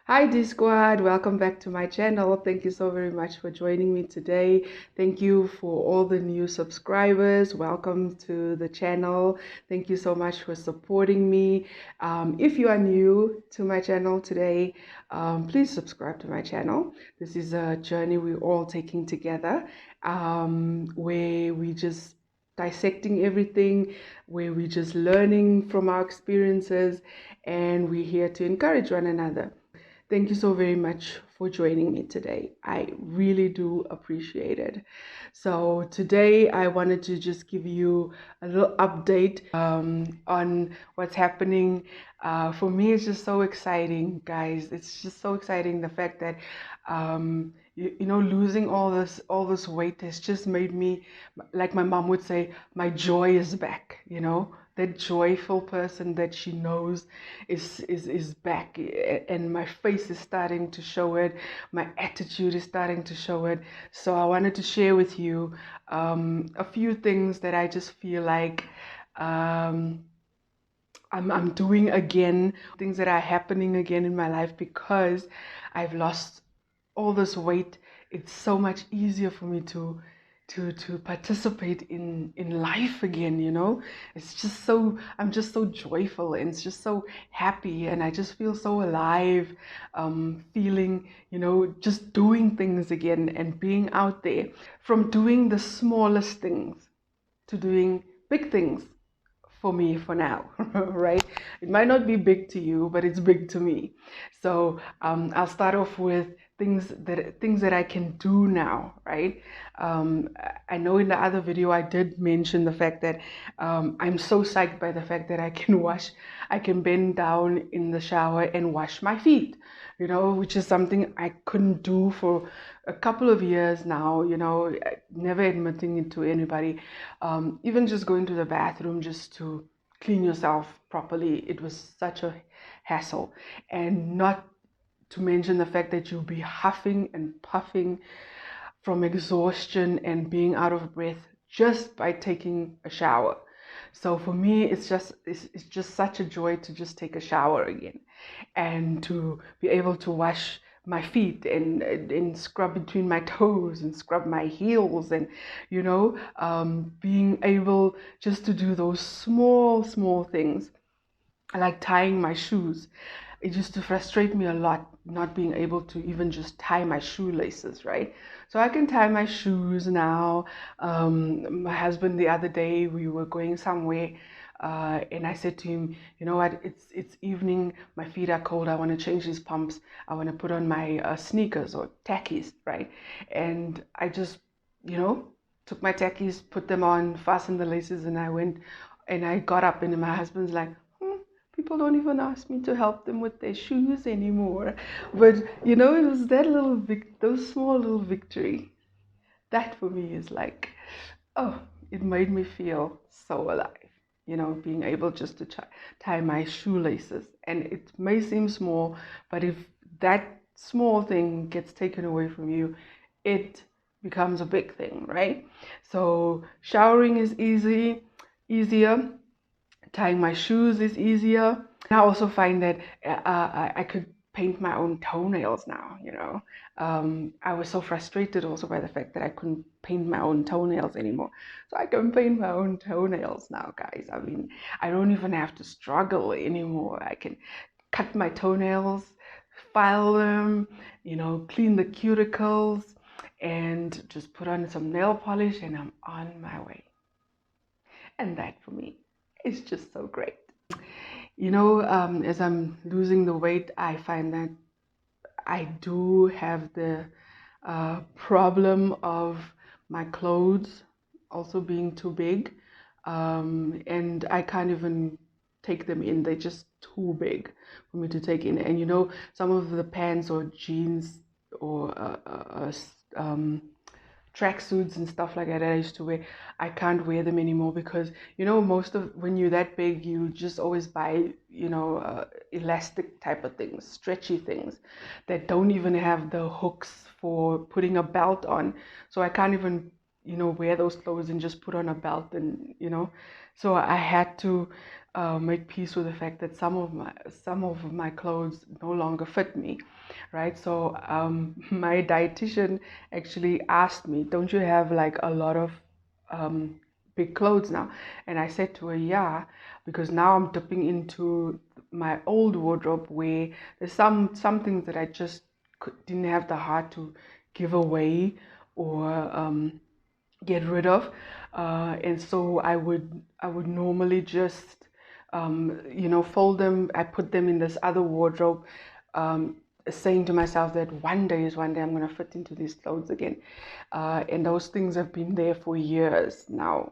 Hi D Squad, welcome back to my channel. Thank you so very much for joining me today. Thank you for all the new subscribers. Welcome to the channel. Thank you so much for supporting me. If you are new to my channel today, please subscribe to my channel. This is a journey we're all taking together, where we just dissecting everything, where we're just learning from our experiences, and we're here to encourage one another. Thank you so very much for joining me today. I really do appreciate it. So today I wanted to just give you a little update on what's happening. For me, it's just so exciting, guys. It's just so exciting, the fact that losing all this weight has just made me, like my mom would say, my joy is back. That joyful person that she knows is back, and my face is starting to show it. My attitude is starting to show it. So I wanted to share with you a few things that I just feel like I'm doing again, things that are happening again in my life because I've lost all this weight. It's so much easier for me to participate in life again. It's just so, I'm just so joyful, and it's just so happy, and I just feel so alive, feeling, just doing things again and being out there, from doing the smallest things to doing big things for me for now. Right? It might not be big to you, but it's big to me. So I'll start off with things that I can do now, right? I know in the other video I did mention the fact that I'm so psyched by the fact that I can bend down in the shower and wash my feet, which is something I couldn't do for a couple of years now, never admitting it to anybody. Even just going to the bathroom just to clean yourself properly, it was such a hassle. And not to mention the fact that you'll be huffing and puffing from exhaustion and being out of breath just by taking a shower. So for me, it's just such a joy to just take a shower again, and to be able to wash my feet and scrub between my toes and scrub my heels, and being able just to do those small things, like tying my shoes. It used to frustrate me a lot not being able to even just tie my shoelaces, right? So I can tie my shoes now. My husband, the other day, we were going somewhere, and I said to him, you know what, it's evening, my feet are cold, I want to change these pumps, I want to put on my sneakers or tackies, right? And I just, took my tackies, put them on, fastened the laces, and I went, and I got up, and my husband's like, people don't even ask me to help them with their shoes anymore. But it was that those small little victory. That for me is like, oh, it made me feel so alive. Being able just to tie my shoelaces. And it may seem small, but if that small thing gets taken away from you, it becomes a big thing, right? So showering is easier. Tying my shoes is easier. I also find that I could paint my own toenails now. I was so frustrated also by the fact that I couldn't paint my own toenails anymore. So I can paint my own toenails now, guys. I mean, I don't even have to struggle anymore. I can cut my toenails, file them, clean the cuticles, and just put on some nail polish, and I'm on my way. And that for me is just so great. As I'm losing the weight, I find that I do have the problem of my clothes also being too big, and I can't even take them in. They're just too big for me to take in. And some of the pants or jeans or tracksuits and stuff like that I used to wear, I can't wear them anymore because most of when you're that big, you just always buy elastic type of things, stretchy things that don't even have the hooks for putting a belt on. So I can't even wear those clothes and just put on a belt, and So I had to make peace with the fact that some of my clothes no longer fit me, right? So my dietitian actually asked me, "Don't you have like a lot of um, big clothes now?" And I said to her, "Yeah, because now I'm dipping into my old wardrobe where there's some things that I just didn't have the heart to give away or get rid of, and so I would normally just fold them. I put them in this other wardrobe, saying to myself that one day is one day I'm going to fit into these clothes again, and those things have been there for years now.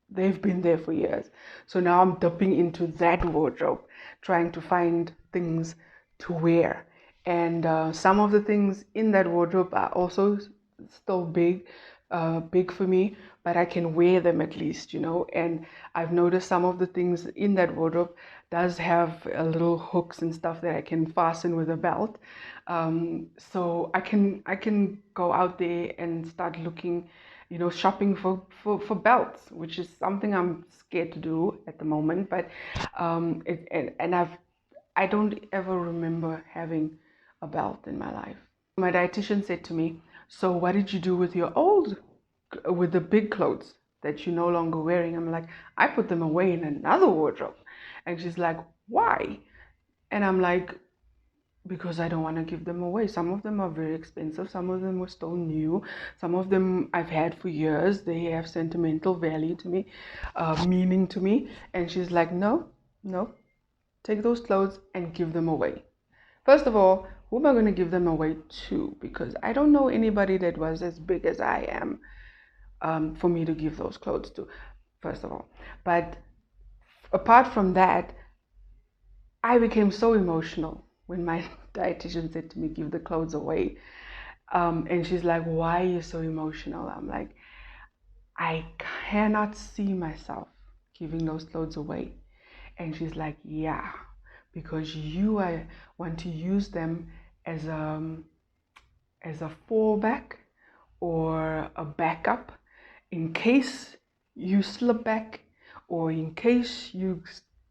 They've been there for years. So now I'm dipping into that wardrobe, trying to find things to wear. And some of the things in that wardrobe are also still big for me, but I can wear them at least. And I've noticed some of the things in that wardrobe does have little hooks and stuff that I can fasten with a belt. So I can go out there and start looking, shopping for belts, which is something I'm scared to do at the moment. But I don't ever remember having a belt in my life. My dietitian said to me, "So what did you do with with the big clothes that you're no longer wearing?" I'm like, "I put them away in another wardrobe." And she's like, "Why?" And I'm like, "Because I don't want to give them away. Some of them are very expensive. Some of them were still new. Some of them I've had for years. They have sentimental value to me, meaning to me." And she's like, "No, no, take those clothes and give them away." First of all, who am I going to give them away to? Because I don't know anybody that was as big as I am, for me to give those clothes to, first of all. But apart from that, I became so emotional when my dietitian said to me, "Give the clothes away." And she's like, "Why are you so emotional?" I'm like, "I cannot see myself giving those clothes away." And she's like, "Yeah, because want to use them as a fallback or a backup in case you slip back or in case you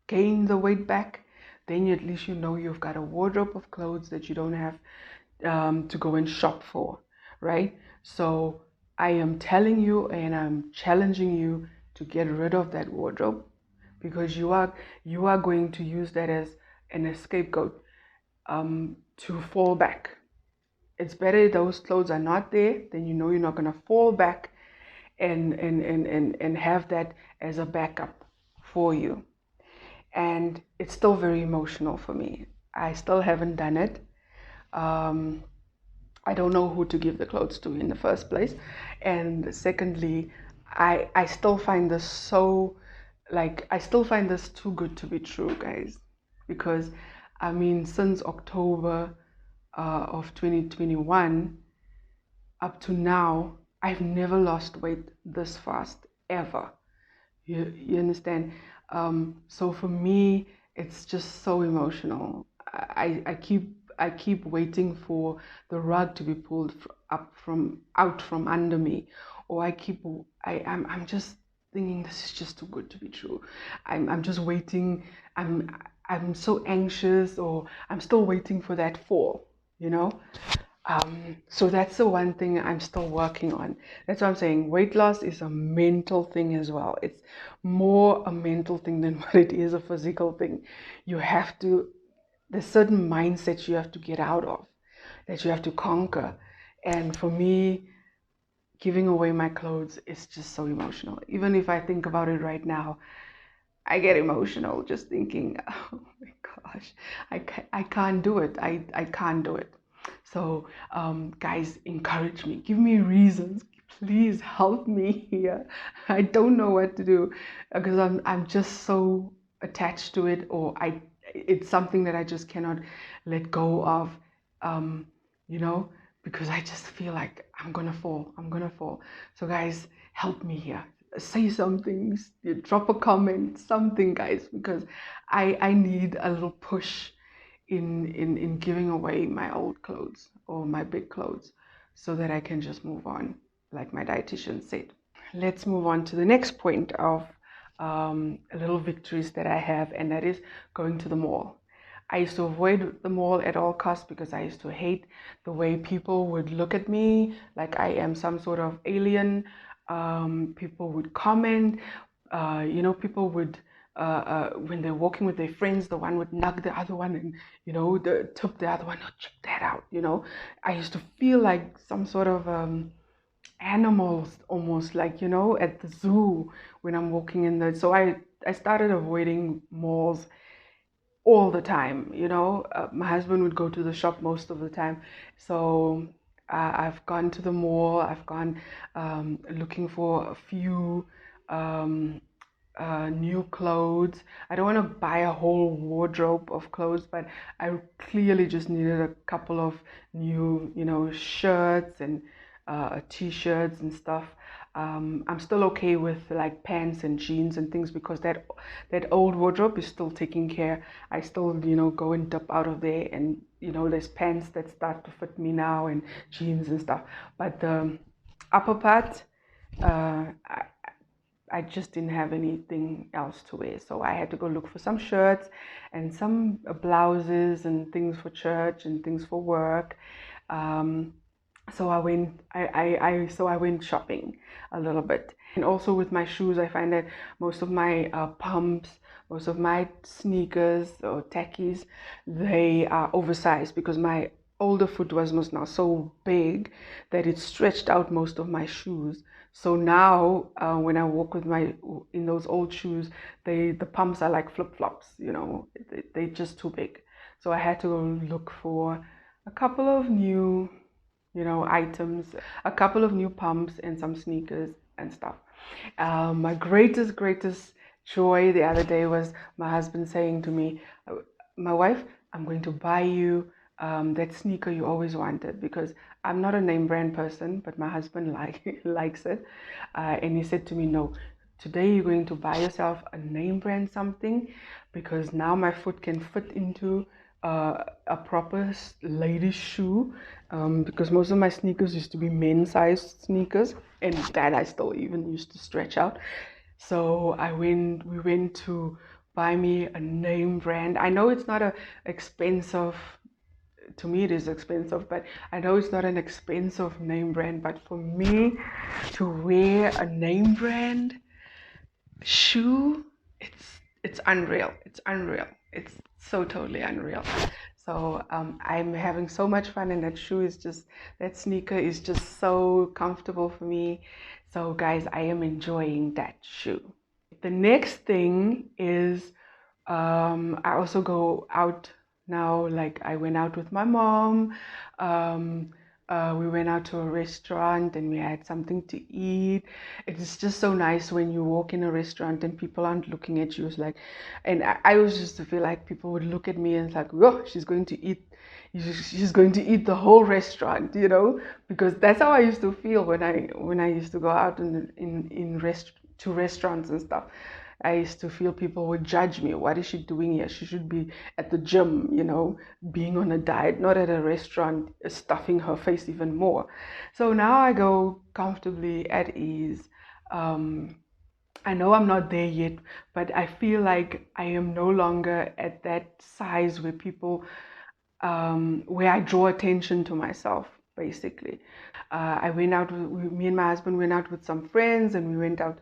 gain the weight back. Then at least you've got a wardrobe of clothes that you don't have to go and shop for, right?" So I am telling you and I'm challenging you to get rid of that wardrobe, because you are going to use that as an scapegoat, to fall back. It's better those clothes are not there, then you're not going to fall back and have that as a backup for you. And it's still very emotional for me. I still haven't done it. Um, I don't know who to give the clothes to in the first place. And secondly, I still find this I still find this too good to be true, guys. Because, I mean, since October of 2021 up to now, I've never lost weight this fast, ever. You understand? So for me, it's just so emotional. I keep waiting for the rug to be pulled out from under me, or I'm just thinking this is just too good to be true. I'm just waiting. I'm so anxious, or I'm still waiting for that fall. You know. So that's the one thing I'm still working on. That's what I'm saying. Weight loss is a mental thing as well. It's more a mental thing than what it is a physical thing. There's certain mindsets you have to get out of, that you have to conquer. And for me, giving away my clothes is just so emotional. Even if I think about it right now, I get emotional just thinking, "Oh my gosh, I can't do it. I can't do it." So, guys, encourage me. Give me reasons. Please help me here. I don't know what to do, because I'm just so attached to it, or it's something that I just cannot let go of. Um, you know, because I just feel like I'm gonna fall. I'm gonna fall. So, guys, help me here. Say something, drop a comment, something, guys, because I need a little push in giving away my old clothes or my big clothes, so that I can just move on, like my dietitian said. let's move on to the next point of little victories that I have, and that is going to the mall. I used to avoid the mall at all costs because I used to hate the way people would look at me like I am some sort of alien. People would comment, people would, when they're walking with their friends, the one would nudge the other one and, the tip the other one, oh, check that out. I used to feel like some sort of animals almost like at the zoo when I'm walking in there. So I started avoiding malls all the time. My husband would go to the shop most of the time, so I've gone to the mall. I've gone looking for a few um, new clothes. I don't want to buy a whole wardrobe of clothes, but I clearly just needed a couple of new, shirts and t-shirts and stuff. I'm still okay with like pants and jeans and things because that old wardrobe is still taking care. I still, go and dip out of there, and there's pants that start to fit me now and jeans and stuff. But the upper part, I just didn't have anything else to wear. So I had to go look for some shirts and some blouses and things for church and things for work. Um, so I went shopping a little bit. And also with my shoes, I find that most of my pumps, most of my sneakers or tackies, they are oversized because my older foot was now so big that it stretched out most of my shoes. So now, when I walk in those old shoes, the pumps are like flip flops. They're just too big. So I had to go look for a couple of new, items, a couple of new pumps and some sneakers and stuff. My greatest joy the other day was my husband saying to me, my wife, I'm going to buy you that sneaker you always wanted, because I'm not a name brand person, but my husband likes it. And he said to me, no, today you're going to buy yourself a name brand something, because now my foot can fit into a proper ladies shoe, because most of my sneakers used to be men's size sneakers, and that I still even used to stretch out. So we went to buy me a name brand. I know it's not a expensive, to me it is expensive, but I know it's not an expensive name brand, but for me to wear a name brand shoe, it's unreal. It's unreal. It's so totally unreal. So I'm having so much fun, and that sneaker is just so comfortable for me. So guys, I am enjoying that shoe. The next thing is I also go out now. Like I went out with my mom. Um, we went out to a restaurant and we had something to eat. It's just so nice when you walk in a restaurant and people aren't looking at you. It's like, and I always used to feel like people would look at me and it's like, oh, she's going to eat. She's going to eat the whole restaurant, because that's how I used to feel when I used to go out to restaurants and stuff. I used to feel people would judge me. What is she doing here? She should be at the gym, being on a diet, not at a restaurant, stuffing her face even more. So now I go comfortably at ease. Um, I know I'm not there yet, but I feel like I am no longer at that size where where I draw attention to myself, basically. I went out, me and my husband went out with some friends, and we went out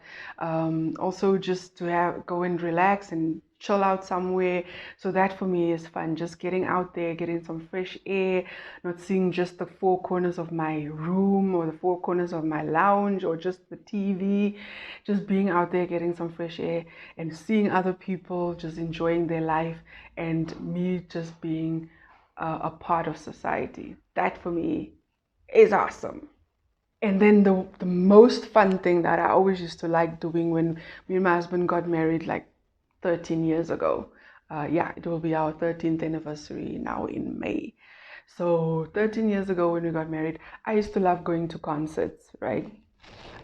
also just to go and relax and chill out somewhere. So that for me is fun, just getting out there, getting some fresh air, not seeing just the four corners of my room or the four corners of my lounge or just the TV, just being out there, getting some fresh air and seeing other people just enjoying their life, and me just being a part of society. That for me is awesome. And then the most fun thing that I always used to like doing when me and my husband got married like 13 years ago. Yeah, it will be our 13th anniversary now in May. So 13 years ago when we got married, I used to love going to concerts, right?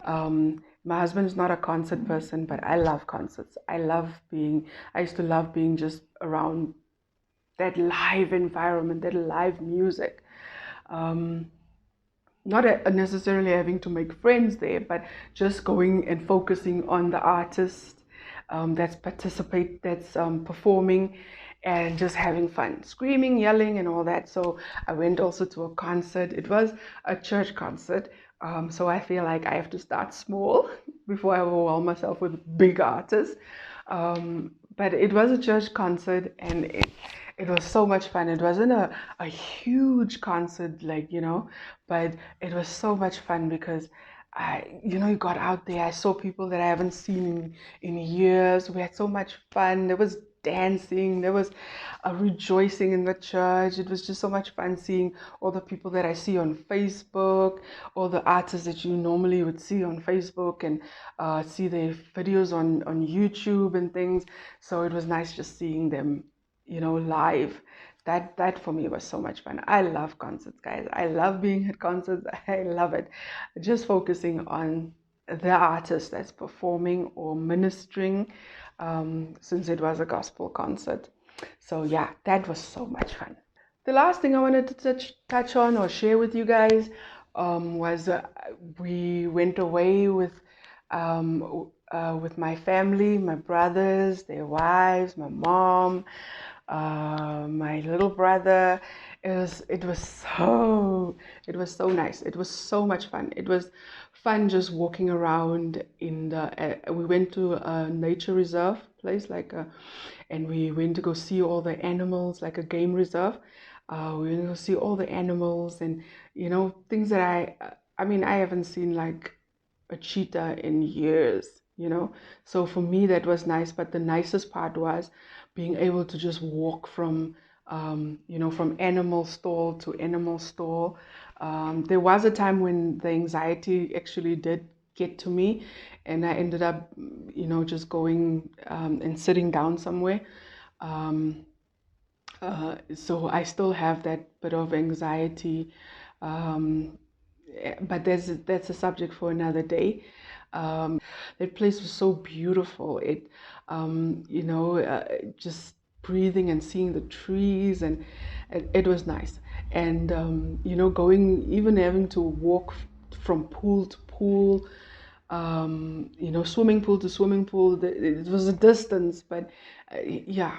My husband is not a concert person, but I love concerts. I used to love being just around that live environment, that live music. Um, not necessarily having to make friends there, but just going and focusing on the artist that's performing, and just having fun, screaming, yelling, and all that. So I went also to a concert. It was a church concert. So I feel like I have to start small before I overwhelm myself with big artists. But it was a church concert, and it was so much fun. It wasn't a huge concert, like, but it was so much fun because you got out there. I saw people that I haven't seen in years. We had so much fun. There was dancing, there was a rejoicing in the church. It was just so much fun seeing all the people that I see on Facebook, all the artists that you normally would see on Facebook, and see their videos on YouTube and things. So it was nice just seeing them, live. That for me was so much fun. I love concerts, guys. I love being at concerts. I love it. Just focusing on the artist that's performing or ministering, since it was a gospel concert. So yeah, that was so much fun. The last thing I wanted to touch on or share with you guys, was we went away with my family, my brothers, their wives, my mom, my little brother. It was so nice. It was so much fun. It was fun just walking around we went to a nature reserve place, and we went to go see all the animals, like a game reserve. We went to go see all the animals, and things that I haven't seen, like a cheetah in years. So for me, that was nice. But the nicest part was being able to just walk from animal stall to animal stall. There was a time when the anxiety actually did get to me, and I ended up, just going and sitting down somewhere. So I still have that bit of anxiety, but that's a subject for another day. That place was so beautiful. Just breathing and seeing the trees, and it was nice. And going, even having to walk from pool to pool, swimming pool to swimming pool. It was a distance, but yeah.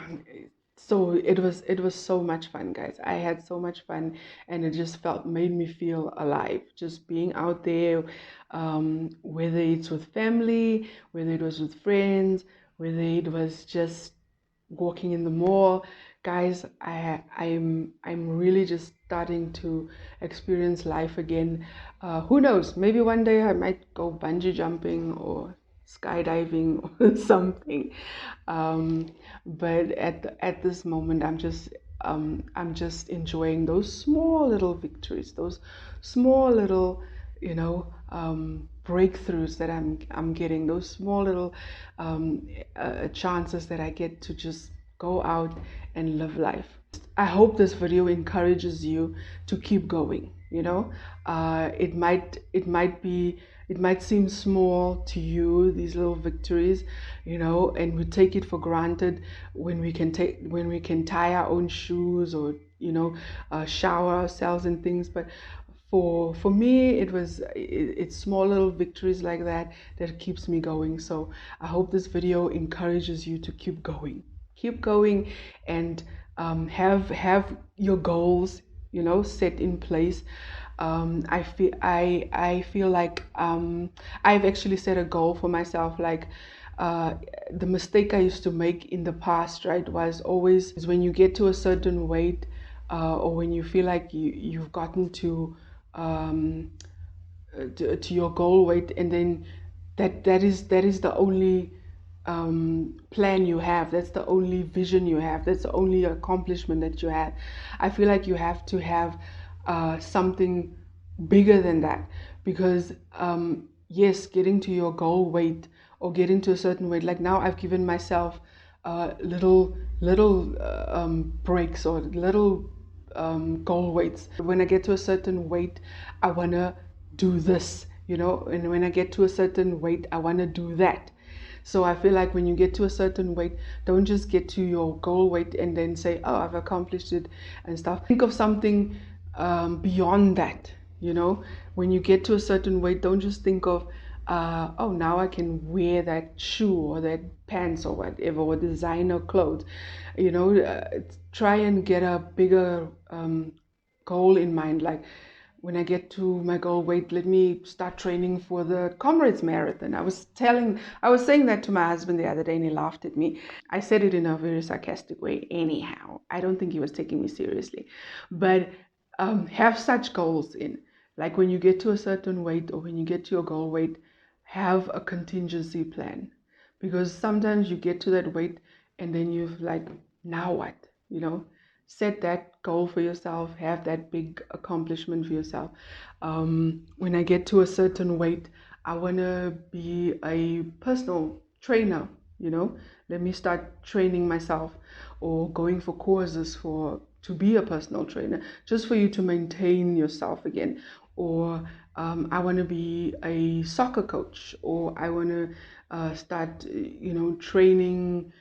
So it was so much fun, guys. I had so much fun, and it just made me feel alive. Just being out there, whether it's with family, whether it was with friends, whether it was just walking in the mall. Guys, I'm really just starting to experience life again. Who knows, maybe one day I might go bungee jumping or skydiving or something. But at this moment, I'm just enjoying those small little victories, those small little, breakthroughs that I'm getting, those small little chances that I get to just go out and live life. I hope this video encourages you to keep going. It might seem small to you, these little victories, and we take it for granted when we can tie our own shoes, or shower ourselves and things. But for me, it's small little victories like that keeps me going. So I hope this video encourages you to keep going, and have your goals set in place. I feel like I've actually set a goal for myself, like the mistake I used to make in the past, right, was always is when you get to a certain weight, or when you feel like you've gotten um, to your goal weight, and then that is the only plan you have. That's the only vision you have. That's the only accomplishment that you have. I feel like you have to have something bigger than that, because yes, getting to your goal weight or getting to a certain weight, like now I've given myself little breaks, or little goal weights. When I get to a certain weight, I want to do this, and when I get to a certain weight, I want to do that. So I feel like when you get to a certain weight, don't just get to your goal weight and then say, oh, I've accomplished it and stuff. Think of something beyond that, You know, when you get to a certain weight, don't just think of, oh, now I can wear that shoe or that pants or whatever, or designer clothes. You know, try and get a bigger goal in mind. Like, when I get to my goal weight, let me start training for the Comrades Marathon. I was saying that to my husband the other day, and he laughed at me. I said it in a very sarcastic way, anyhow. I don't think he was taking me seriously. But have such goals in. Like, when you get to a certain weight or when you get to your goal weight, have a contingency plan. Because sometimes you get to that weight and then you've like, now what? You know, set that goal for yourself, have that big accomplishment for yourself. When I get to a certain weight, I want to be a personal trainer, you know, let me start training myself or going for courses for to be a personal trainer, just for you to maintain yourself again. Or I want to be a soccer coach, or I want to start, you know, training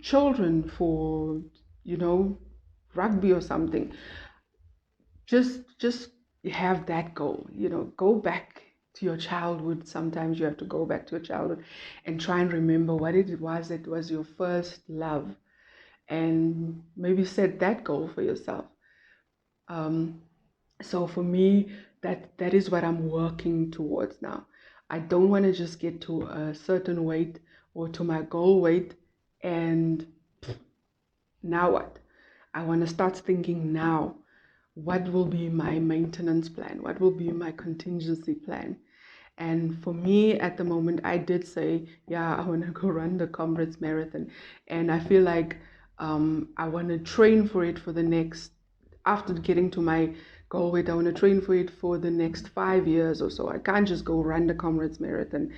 children for, you know, rugby or something. Just have that goal, you know, go back to your childhood. Sometimes you have to go back to your childhood and try and remember what it was that was your first love, and maybe set that goal for yourself. So for me, that is what I'm working towards now. I don't want to just get to a certain weight or to my goal weight and now what? I want to start thinking now, what will be my maintenance plan? What will be my contingency plan? And for me at the moment, I did say, yeah, I want to go run the Comrades Marathon. And I feel like I want to train for it for the next, after getting to my goal weight, I want to train for it for the next 5 years or so. I can't just go run the Comrades Marathon.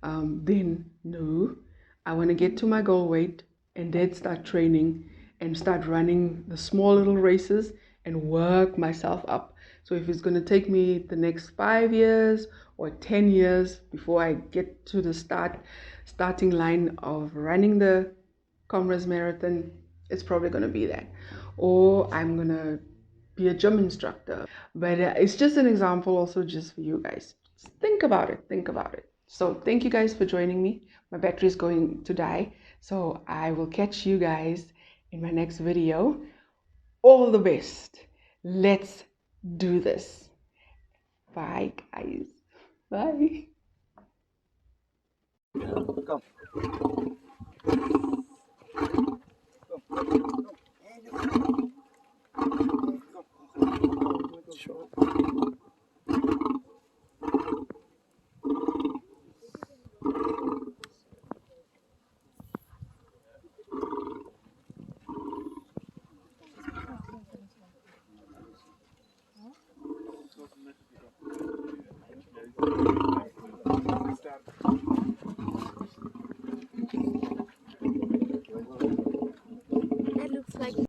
Then, no, I want to get to my goal weight and then start training and start running the small little races and work myself up. So if it's going to take me the next 5 years or 10 years before I get to the starting line of running the Comrades Marathon, it's probably going to be that. Or I'm going to be a gym instructor. But it's just an example also, just for you guys. Just think about it. Think about it. So thank you guys for joining me. My battery is going to die. So I will catch you guys in my next video. All the best. Let's do this. Bye, guys. Bye. Come. Sure.